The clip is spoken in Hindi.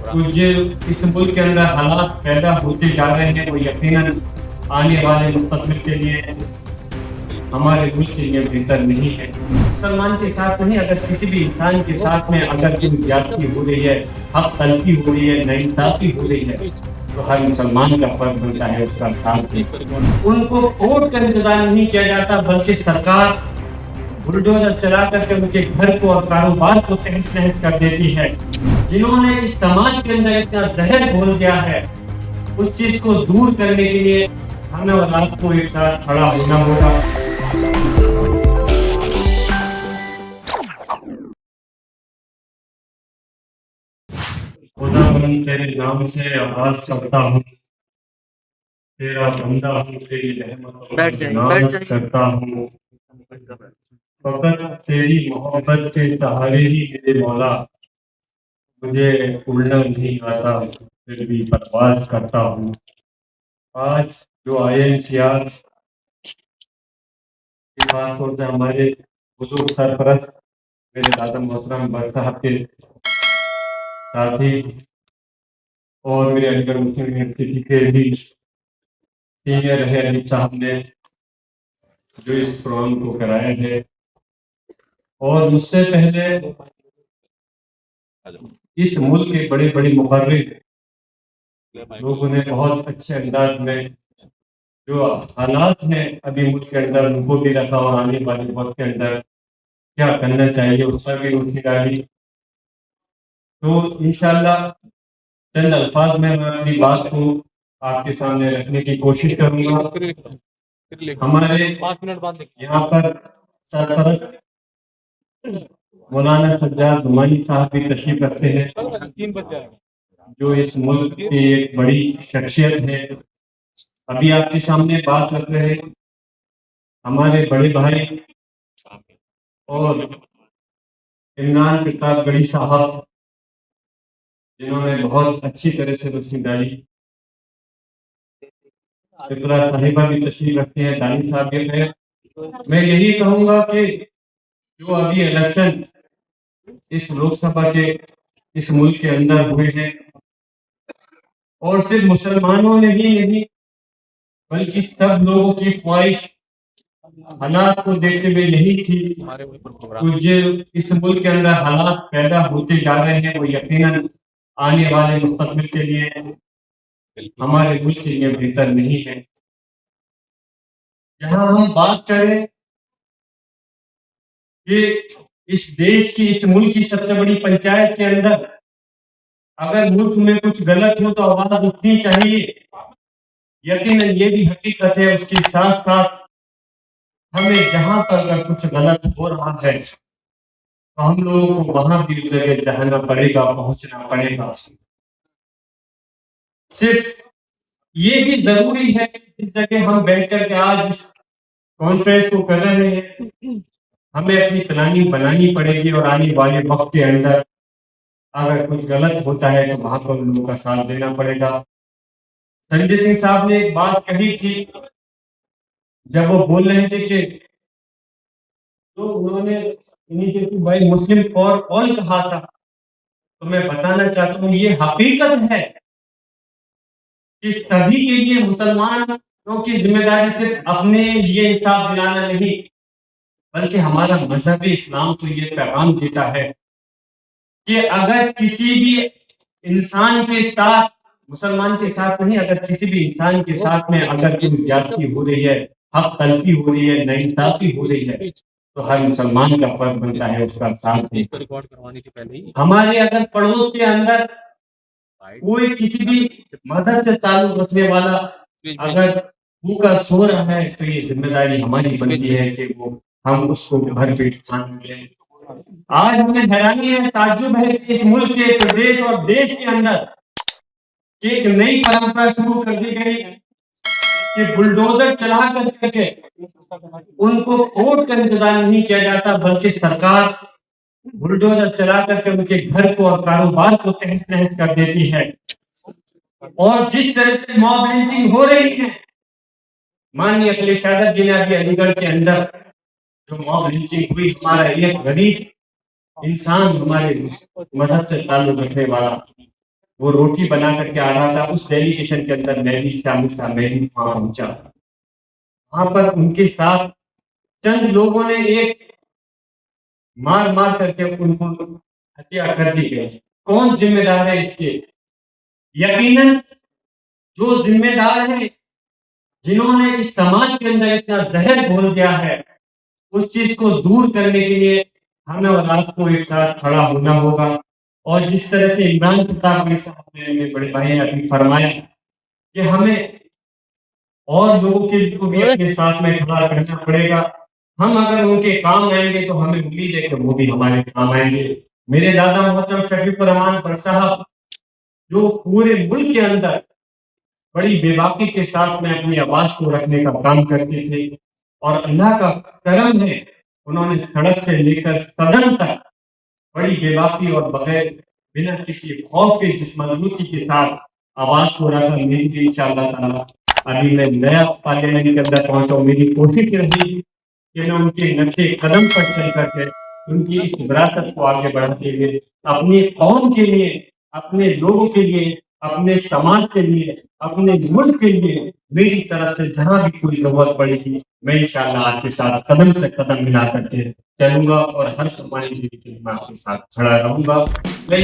तो ये इस मुल्क के अंदर हालात पैदा होते जा रहे हैं, वो यकीनन आने वाले मुस्तकबिल के लिए हमारे मुल्क के लिए बेहतर नहीं है। मुसलमान के साथ नहीं, अगर किसी भी इंसान के साथ में अगर कोई ज्यादती हो रही है, हक तलफी हो रही है, नाइंसाफी हो रही है, तो हर मुसलमान का फर्ज बनता है उसका साथ दे। उनको कोर्ट का इंतजार नहीं किया जाता, बल्कि सरकार बुलडोजर चला करके उनके घर को और कारोबार को तहस नहस कर देती है। जिन्होंने इस समाज के अंदर इतना जहर घोल दिया है, उस चीज को दूर करने के लिए हमें और आपको एक साथ खड़ा होना होगा। खुदावंद तेरे नाम से आवाज करता हूँ, तेरा बंदा हूँ, तेरी रहमत नामत करता हूँ। फकत तेरी मोहब्बत के सहारे ही मेरे मौला, मुझे उड़ना नहीं आता, फिर भी परवाज करता हूँ। आज जो INCR खासतौर से हमारे बुजुर्ग सरपरस्त मेरे दादा मोहतरम भट्ट साहब के साथी और मेरे अलीगढ़ मुस्लिम यूनिवर्सिटी के भी सीनियर रहे अलीम साहब ने जो इस प्रोग्राम को कराया है, और मुझसे पहले इस मुल्क के बड़े बड़े मुकर्रिर लोगों ने बहुत अच्छे अंदाज में जो हालात हैं अभी मुल्क के अंदर उनको भी रखा, और आने वाले वक्त के अंदर क्या करना चाहिए उस पर भी रोशनी डाली। तो इंशाल्लाह चंद अल्फाज में मैं अपनी बात को आपके सामने रखने की कोशिश करूंगा। हमारे 5 मिनट बाद यहाँ पर सरपरस्त मौलाना सज्जाद नुमानी साहब भी तशरीफ रखते हैं, जो इस मुल्क की एक बड़ी शख्सियत है। अभी आपके सामने बात कर रहे हमारे बड़े भाई और इमरान प्रतापगढ़ी साहब, जिन्होंने बहुत अच्छी तरह से रोशनी डाली। इकरा साहिबा भी तशरीफ रखते हैं, दानी साहब भी हैं। मैं यही कहूंगा कि जो अभी इलेक्शन इस लोकसभा के इस मुल्क के अंदर हुए हैं, और सिर्फ मुसलमानों ने ही नहीं बल्कि सब लोगों की ख्वाहिश हालात को देखते हुए यही थी, तो जो इस मुल्क के अंदर हालात पैदा होते जा रहे हैं, वो यकीनन आने वाले मुस्तकबिल के लिए हमारे मुल्क के लिए बेहतर नहीं है। जहां हम बात करें कि इस देश की, इस मुल्क की सबसे बड़ी पंचायत के अंदर अगर मुल्क में कुछ गलत हो तो आवाज उठनी चाहिए, यकीनन ये भी हकीकत है। उसके साथ साथ हमें जहां पर अगर कुछ गलत हो रहा है तो हम लोगों को वहां भी उस जगह जाना पड़ेगा, पहुंचना पड़ेगा। सिर्फ ये भी जरूरी है कि जिस जगह हम बैठ कर के आज इस कॉन्फ्रेंस को कर रहे हैं, हमें अपनी प्लानिंग बनानी पड़ेगी, और आने वाले वक्त के अंदर अगर कुछ गलत होता है तो वहां पर उन लोगों का साथ देना पड़ेगा। संजय सिंह साहब ने एक बात कही थी जब वो बोल रहे थे कि, तो उन्होंने initiative by Muslim for all कहा था, तो मैं बताना चाहता हूँ ये हकीकत है कि सभी के लिए मुसलमानों की जिम्मेदारी सिर्फ अपने लिए इंसाफ दिलाना नहीं, बल्कि हमारा मजहब इस्लाम तो ये पैगाम देता है कि अगर किसी भी इंसान के साथ, मुसलमान के साथ नहीं, अगर किसी भी इंसान के साथ में अगर कोई ज्यादती हो रही है, हक तलफी हो रही है, नाइंसाफी हो रही है, तो हर मुसलमान का फर्ज बनता है उसका साथ दे। हमारे अगर पड़ोस के अंदर कोई किसी भी मजहब से ताल्लुक रखने वाला अगर भूखा सो रहा है, तो ये जिम्मेदारी हमारी बनती है कि वो हम उसको भर पेट खाना दें। आज हमें हैरानी है, ताज्जुब है कि इस मुल्क के प्रदेश और देश के अंदर एक नई परंपरा शुरू कर दी गई कि बुलडोजर चला करके उनको कोर्ट का इंतजार नहीं किया जाता, बल्कि सरकार बुलडोजर चला करके उनके घर को और कारोबार को तहस नहस कर देती है। और जिस तरह से मॉब लिंचिंग हो रही है, माननीय अखिलेश यादव जी ने अभी अलीगढ़ के अंदर जो मॉब लिंचिंग हुई, हमारा एक गरीब इंसान, हमारे मजहब से ताल्लुक रखने वाला, वो रोटी बना करके आ रहा था, उस डेलीगेशन के अंदर मैं भी शामिल था, मैं भी वहाँ पहुँचा। वहाँ पर उनके साथ चंद लोगों ने एक मार-मार करके उनको हत्या कर दी गई। कौन ज़िम्मेदार है इसके? यकीनन जो ज़िम्मेदार है, जिन्होंने इस समाज के अंदर इतना ज़हर घोल दिया है, उस चीज़ को दूर करने के लिए हमें और आपको एक साथ खड़ा होना होगा। और जिस तरह से इमरान प्रताप अली साहब ने, मेरे बड़े भाई ने अभी फरमाया कि हमें और लोगों के को भी अपने साथ में खड़ा करना पड़ेगा। हम अगर उनके काम आएँगे तो हमें उम्मीद है कि वो भी हमारे काम आएँगे। मेरे दादा मोहतरम शफीकुर रहमान भट्ट साहब, जो पूरे मुल्क के अंदर बड़ी बेबाकी के साथ में अपनी आवाज़ को रखने का काम करते थे और अल्लाह का करम है, उन्होंने सड़क से लेकर सदन तक बड़ी बेबाकी और बगैर बिना किसी खौफ के जिस मजबूती के साथ आवाज़ को रखा, मेरी भी इंशाअल्लाह ताला अभी मैं नया पार्लियामेंट के अंदर पहुँचा हूँ, मेरी कोशिश रहेगी कि मैं उनके नक्शे कदम पर चल कर के उनकी इस विरासत को आगे बढ़ाते हुए अपनी कौम के लिए, अपने लोगों के लिए, अपने समाज के लिए, अपने मुल्क के लिए मेरी तरफ से जहाँ भी कोई ज़रूरत पड़ेगी, मैं इंशाअल्लाह आपके साथ कदम से कदम मिला कर के चलूँगा और हर तुम्हारी ज़िंदगी में आपके साथ खड़ा रहूँगा। मैं